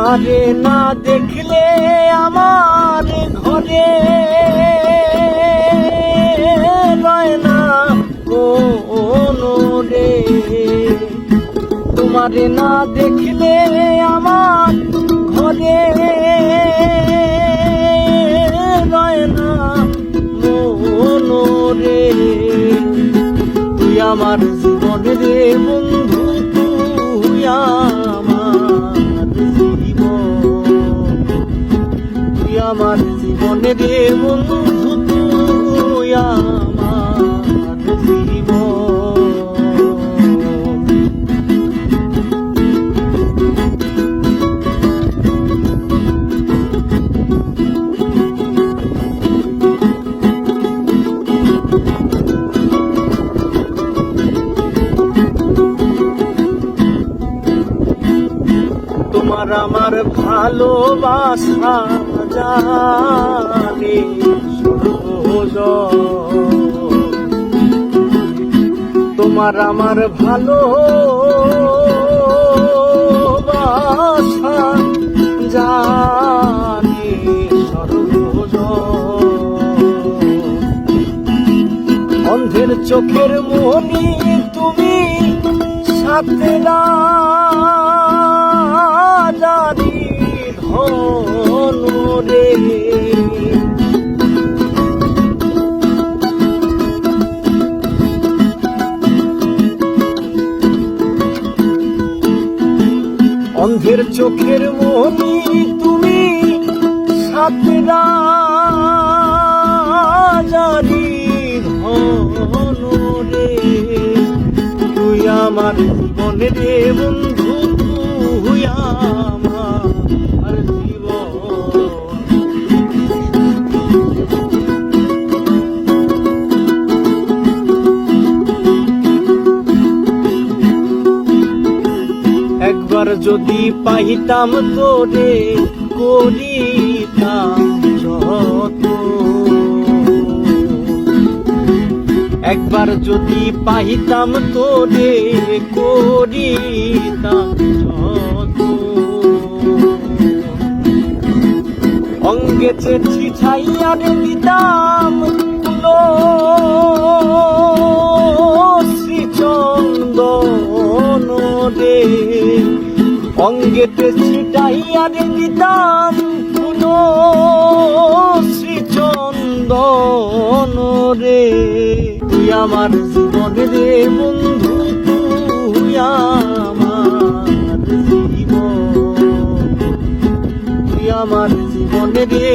তোমারে না দেখলে আমার ঘরে রয় না কোনো রে। তোমারে না দেখলে আমার ঘরে রয় না কোনো রে। তুই আমার জীবন রে বন্ধু, তুই আমার জীবন, তুই আমার জীবন রে বন্ধু, তুই আমার জীবন। তোমার আমার ভালোবাসা জানে তোমার আমার ভালোবাসা জানে অন্ধের চোখের মনি তুমি সাথে না জানি ধন রে। অন্ধের চোখের মনি তুমি সাথে না জানি ধন রে। তুই আমার জীবন রে বন্ধু, তুই আমার জীবন। একবার যদি পাইতাম তোরে করিতাম যত, একবার যদি পাইতাম তোরে করিতাম যত। অঙ্গে চিঠি ছাইয়ার দিতাম শ্রীচন্দন রে। অঙ্গেতে ছিটাইয়ার দিতাম শ্রীচন্দন রে। তুই আমার জীবন রে বন্ধু, তুই আমার জীবন, তুই আমার জীবন রে